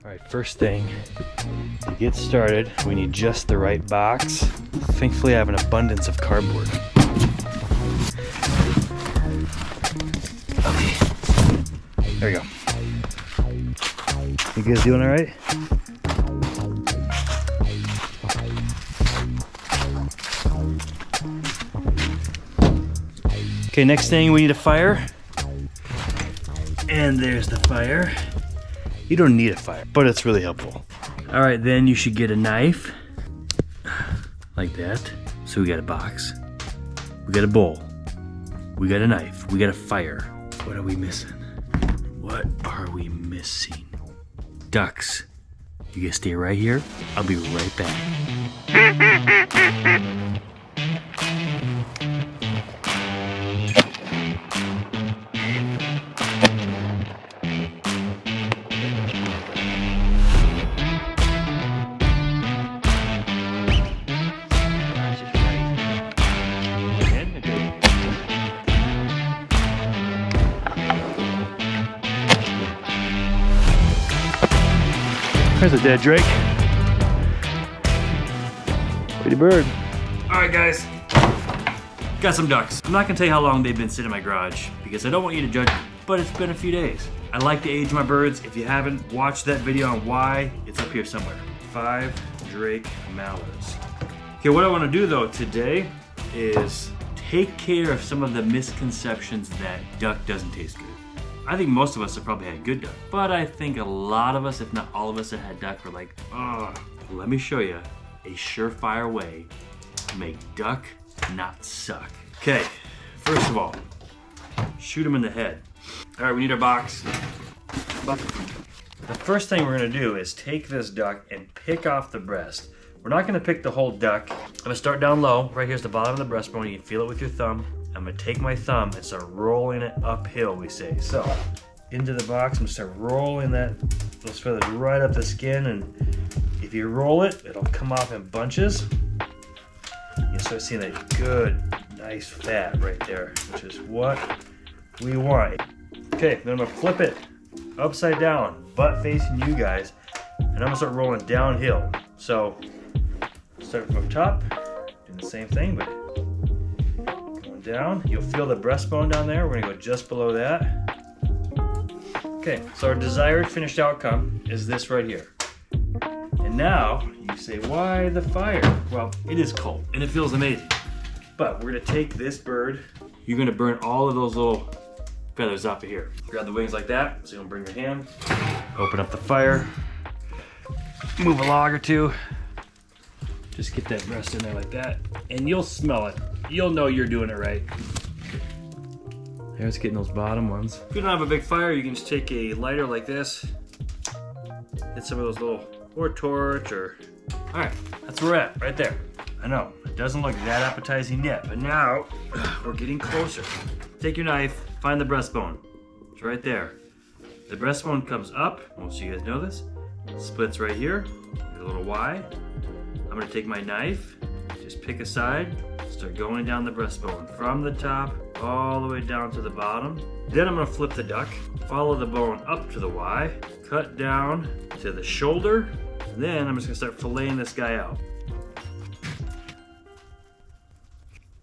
All right, first thing, to get started, we need just the right box. Thankfully, I have an abundance of cardboard. Okay, there we go. You guys doing all right? Okay, next thing, we need a fire. And there's the fire. You don't need a fire, but it's really helpful. All right, then you should get a knife, like that. So we got a box, we got a bowl, we got a knife, we got a fire. What are we missing? What are we missing? Ducks. You guys stay right here. I'll be right back. There's a dead drake. Pretty bird. All right, guys. Got some ducks. I'm not gonna tell you how long they've been sitting in my garage because I don't want you to judge, but it's been a few days. I like to age my birds. If you haven't watched that video on why, it's up here somewhere. 5 drake mallards. Okay, what I wanna do though today is take care of some of the misconceptions that duck doesn't taste good. I think most of us have probably had good duck, but I think a lot of us, if not all of us that had duck, were like, oh, let me show you a surefire way to make duck not suck. Okay, first of all, shoot them in the head. All right, we need our box. The first thing we're gonna do is take this duck and pick off the breast. We're not gonna pick the whole duck. I'm gonna start down low. Right here's the bottom of the breastbone. You can feel it with your thumb. I'm gonna take my thumb and start rolling it uphill, we say. So, into the box, I'm gonna start rolling those feathers right up the skin, and if you roll it, it'll come off in bunches. You start seeing that good, nice fat right there, which is what we want. Okay, then I'm gonna flip it upside down, butt facing you guys, and I'm gonna start rolling downhill. So, start from up top, doing the same thing, but down. You'll feel the breastbone down there. We're gonna go just below that. Okay, so our desired finished outcome is this right here. And now you say, why the fire? Well, it is cold and it feels amazing. But we're gonna take this bird. You're gonna burn all of those little feathers off of here. Grab the wings like that. So you're gonna bring your hand, open up the fire, move a log or two. Just get that breast in there like that, and you'll smell it. You'll know you're doing it right. There's getting those bottom ones. If you don't have a big fire, you can just take a lighter like this, hit some of those little, or torch, or... All right, that's where we're at, right there. I know, it doesn't look that appetizing yet, but now we're getting closer. Take your knife, find the breastbone. It's right there. The breastbone comes up, most of you guys know this, splits right here, a little Y. I'm gonna take my knife, just pick a side, start going down the breastbone from the top all the way down to the bottom. Then I'm gonna flip the duck, follow the bone up to the Y, cut down to the shoulder, and then I'm just gonna start filleting this guy out.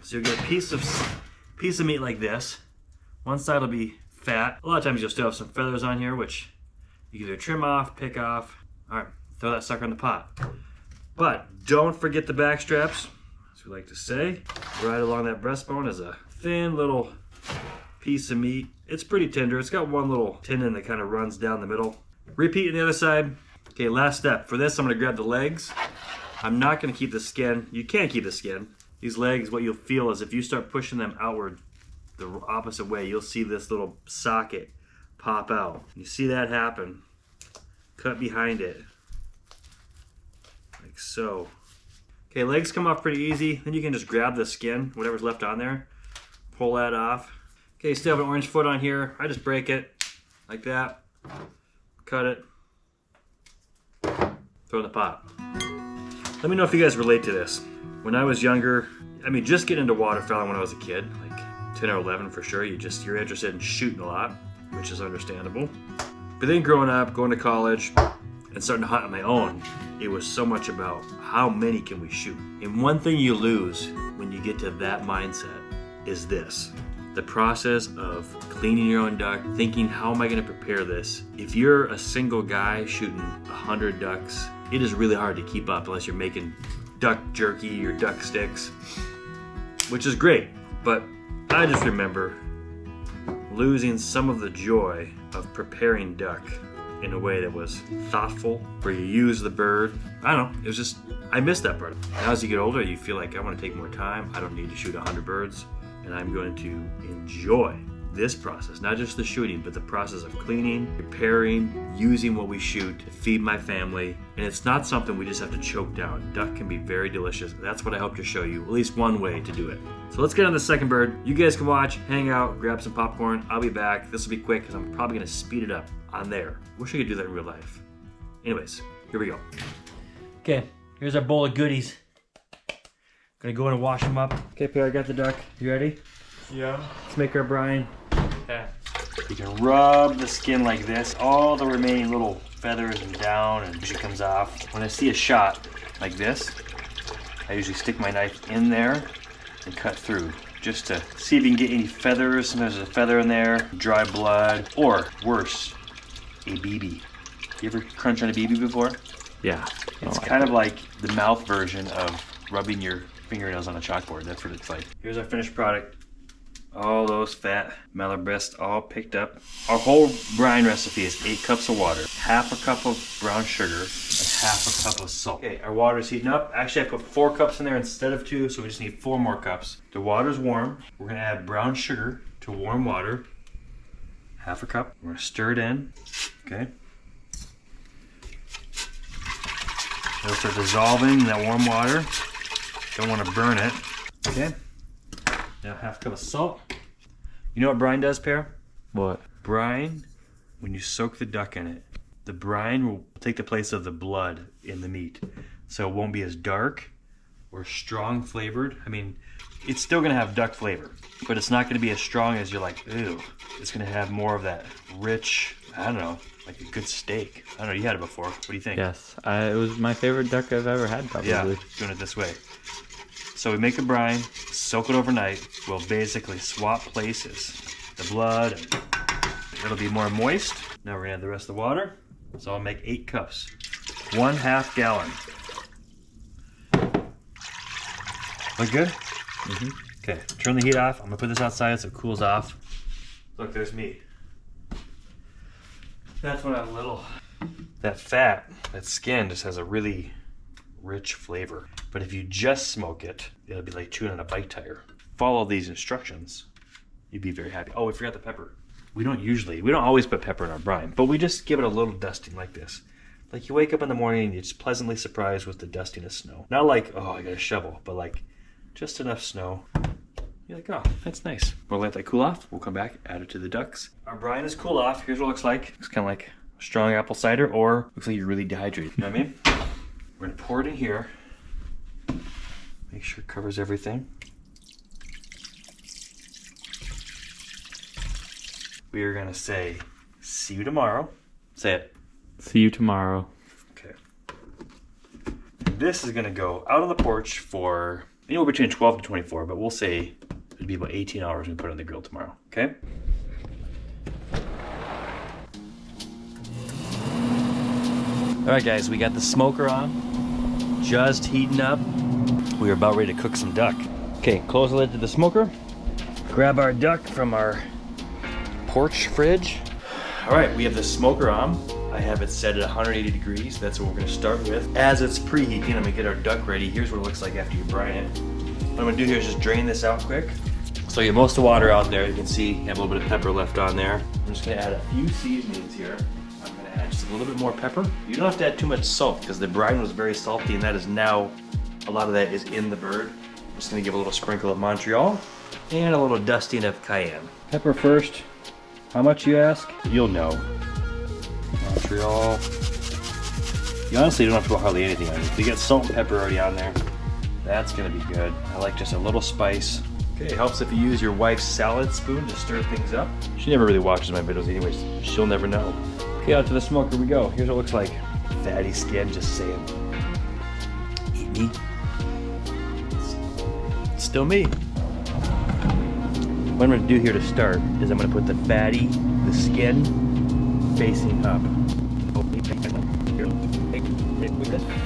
So you'll get a piece of meat like this. One side will be fat. A lot of times you'll still have some feathers on here, which you can either trim off, pick off. All right, throw that sucker in the pot. But don't forget the back straps, as we like to say. Right along that breastbone is a thin little piece of meat. It's pretty tender. It's got one little tendon that kind of runs down the middle. Repeat on the other side. Okay, last step. For this, I'm gonna grab the legs. I'm not gonna keep the skin. You can't keep the skin. These legs, what you'll feel is if you start pushing them outward the opposite way, you'll see this little socket pop out. You see that happen. Cut behind it. Like so. Okay, legs come off pretty easy. Then you can just grab the skin, whatever's left on there, pull that off. Okay, still have an orange foot on here. I just break it like that, cut it, throw in the pot. Let me know if you guys relate to this. When I was younger, I mean, just getting into waterfowl when I was a kid, like 10 or 11 for sure, you're interested in shooting a lot, which is understandable. But then growing up, going to college, and starting to hunt on my own, it was so much about how many can we shoot. And one thing you lose when you get to that mindset is this. The process of cleaning your own duck, thinking, how am I gonna prepare this? If you're a single guy shooting 100 ducks, it is really hard to keep up unless you're making duck jerky or duck sticks, which is great. But I just remember losing some of the joy of preparing duck in a way that was thoughtful, where you use the bird. I don't know, it was just, I miss that part. Now as you get older, you feel like I want to take more time. I don't need to shoot 100 birds, and I'm going to enjoy this process, not just the shooting, but the process of cleaning, preparing, using what we shoot to feed my family. And it's not something we just have to choke down. Duck can be very delicious. That's what I hope to show you, at least one way to do it. So let's get on the second bird. You guys can watch, hang out, grab some popcorn. I'll be back. This will be quick because I'm probably gonna speed it up on there. Wish I could do that in real life. Anyways, here we go. Okay, here's our bowl of goodies. Gonna go in and wash them up. Okay, Pierre, I got the duck. You ready? Yeah. Let's make our brine. Yeah. You can rub the skin like this, all the remaining little feathers and down, and usually comes off. When I see a shot like this, I usually stick my knife in there and cut through, just to see if you can get any feathers. Sometimes there's a feather in there, dry blood, or worse, a BB. You ever crunch on a BB before? Yeah. It's kind of like the mouth version of rubbing your fingernails on a chalkboard. That's what it's like. Here's our finished product. All those fat mallard breasts all picked up. Our whole brine recipe is 8 cups of water, half a cup of brown sugar, and half a cup of salt. Okay, our water is heating up. Actually, I put 4 cups in there instead of 2, so we just need 4 more cups. The water's warm. We're gonna add brown sugar to warm water. Half a cup. We're gonna stir it in. Okay. It'll start dissolving in that warm water. Don't want to burn it. Okay. Now half a cup of salt. You know what brine does, Pear? What? Brine, when you soak the duck in it, the brine will take the place of the blood in the meat. So it won't be as dark or strong flavored. I mean, it's still gonna have duck flavor, but it's not gonna be as strong as you're like, ew. It's gonna have more of that rich, I don't know, like a good steak. I don't know, you had it before. What do you think? Yes. It was my favorite duck I've ever had, probably. Yeah, doing it this way. So we make a brine, soak it overnight. We'll basically swap places. The blood, and it'll be more moist. Now we're gonna add the rest of the water. So I'll make 8 cups, 1/2 gallon. Look good? Mm-hmm. Okay, turn the heat off. I'm gonna put this outside so it cools off. Look, there's me. That's when I'm little. That fat, that skin just has a really rich flavor. But if you just smoke it, it'll be like chewing on a bike tire. Follow these instructions, you'd be very happy. Oh, we forgot the pepper. We don't always put pepper in our brine, but we just give it a little dusting like this. Like you wake up in the morning and you're just pleasantly surprised with the dusting of snow. Not like, oh, I got a shovel, but like just enough snow. You're like, oh, that's nice. We'll let that cool off. We'll come back, add it to the ducks. Our brine is cool off. Here's what it looks like. It's kind of like strong apple cider, or looks like you're really dehydrated. You know what I mean? We're gonna pour it in here. Make sure it covers everything. We are gonna say, see you tomorrow. Say it. See you tomorrow. Okay. This is gonna go out on the porch for anywhere between 12 to 24, but we'll say it'd be about 18 hours when we put it on the grill tomorrow, okay? All right, guys, we got the smoker on, just heating up. We are about ready to cook some duck. Okay, close the lid to the smoker. Grab our duck from our porch fridge. All right, we have the smoker on. I have it set at 180 degrees. That's what we're gonna start with. As it's preheating, I'm gonna get our duck ready. Here's what it looks like after you brine it. What I'm gonna do here is just drain this out quick. So you get most of the water out there. You can see you have a little bit of pepper left on there. I'm just gonna add a few seasonings here. I'm gonna add just a little bit more pepper. You don't have to add too much salt because the brine was very salty, and that is now, a lot of that is in the bird. I'm just gonna give a little sprinkle of Montreal and a little dusting of cayenne. Pepper first. How much, you ask? You'll know. Montreal. You honestly don't have to put hardly anything on it. If you get salt and pepper already on there, that's gonna be good. I like just a little spice. Okay, it helps if you use your wife's salad spoon to stir things up. She never really watches my videos anyways. She'll never know. Okay, out to the smoker we go. Here's what it looks like. fatty skin just saying, eat me. It's still me. What I'm gonna do here to start is I'm gonna put the skin facing up.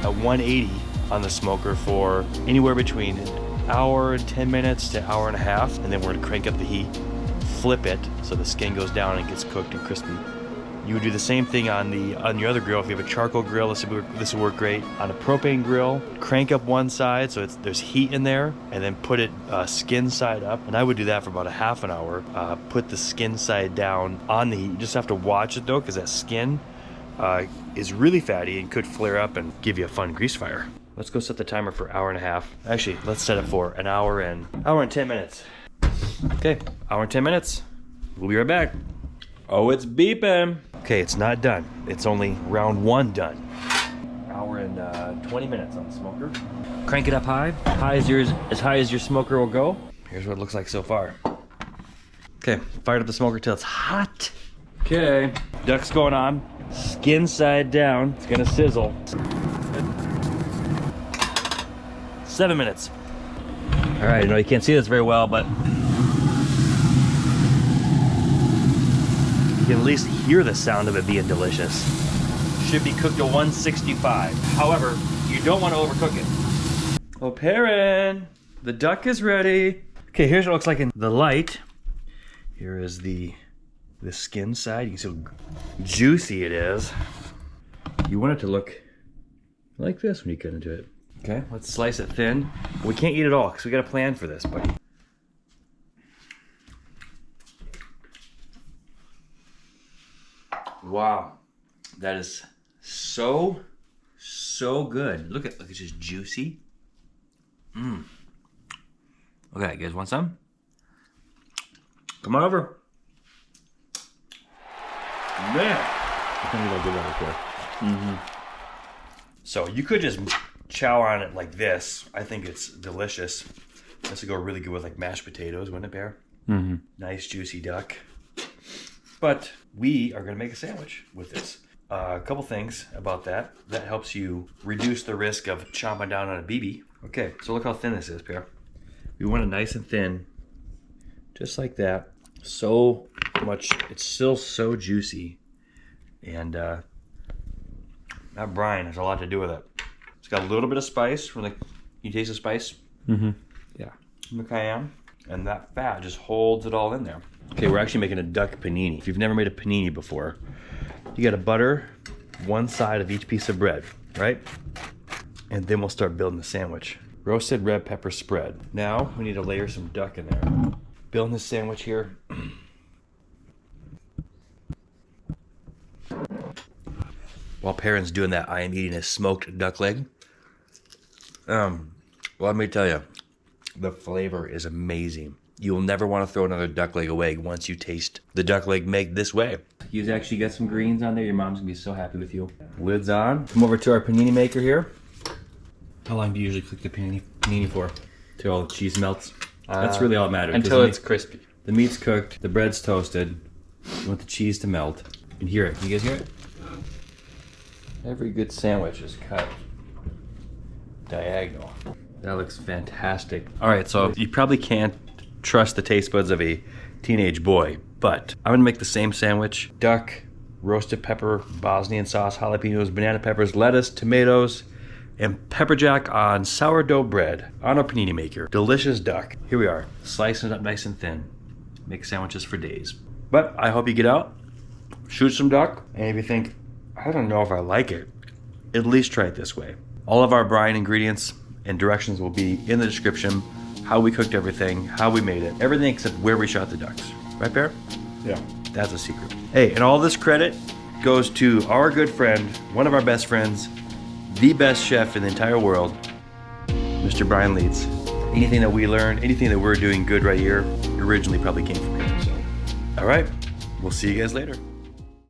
At 180 on the smoker for anywhere between an hour and 10 minutes to an hour and a half, and then we're gonna crank up the heat, flip it so the skin goes down and gets cooked and crispy. You would do the same thing on your other grill. If you have a charcoal grill, this would work great. On a propane grill, crank up one side so there's heat in there, and then put it skin side up. And I would do that for about a half an hour. Put the skin side down on the heat. You just have to watch it though, because that skin is really fatty and could flare up and give you a fun grease fire. Let's go set the timer for an hour and a half. Actually, let's set it for an hour and 10 minutes. Okay, hour and 10 minutes. We'll be right back. Oh, it's beeping. Okay, it's not done. It's only round 1 done. Hour and 20 minutes on the smoker. Crank it up high. As high as your smoker will go. Here's what it looks like so far. Okay, fired up the smoker till it's hot. Okay, duck's going on. Skin side down. It's gonna sizzle. 7 minutes. All right, I know you can't see this very well, but you can at least hear the sound of it being delicious. Should be cooked to 165. However, you don't want to overcook it. Oh, Perrin, the duck is ready. Okay, here's what it looks like in the light. Here is the skin side. You can see how juicy it is. You want it to look like this when you cut into it. Okay, let's slice it thin. We can't eat it all because we got a plan for this, buddy. Wow, that is so good. Look at it's just juicy. Look at that, you guys want some? Come on over. Man, I think we'll do that right there. So you could just chow on it like this. I think it's delicious. This would go really good with like mashed potatoes, wouldn't it, Bear? Nice juicy duck. But we are gonna make a sandwich with this. A couple things about that. That helps you reduce the risk of chomping down on a BB. Okay, so look how thin this is, Pierre. We want it nice and thin, just like that. So much, it's still so juicy. And that brine has a lot to do with it. It's got a little bit of spice from the, you taste the spice? Yeah. From the cayenne. And that fat just holds it all in there. Okay, we're actually making a duck panini. If you've never made a panini before, you gotta butter one side of each piece of bread, right? And then we'll start building the sandwich. Roasted red pepper spread. Now we need to layer some duck in there. Building this sandwich here. While Perrin's doing that, I am eating a smoked duck leg. Well, let me tell you, the flavor is amazing. You will never want to throw another duck leg away once you taste the duck leg made this way. You've actually got some greens on there. Your mom's gonna be so happy with you. Lid's on. Come over to our panini maker here. How long do you usually cook the panini for? Till all the cheese melts? That's really all that matters. Until it's crispy. The meat's cooked, the bread's toasted. You want the cheese to melt. You can hear it. Can you guys hear it? Every good sandwich is cut diagonal. That looks fantastic. All right, so you probably can't trust the taste buds of a teenage boy, but I'm gonna make the same sandwich. Duck, roasted pepper, Bosnian sauce, jalapenos, banana peppers, lettuce, tomatoes, and pepper jack on sourdough bread on a panini maker. Delicious duck. Here we are, slicing it up nice and thin. Make sandwiches for days. But I hope you get out, shoot some duck, and if you think, I don't know if I like it, at least try it this way. All of our brine ingredients and directions will be in the description. How we cooked everything, how we made it, everything except where we shot the ducks. Right, Bear? Yeah. That's a secret. Hey, and all this credit goes to our good friend, one of our best friends, the best chef in the entire world, Mr. Brian Leeds. Anything that we learned, anything that we're doing good right here, originally probably came from him. So, all right, we'll see you guys later.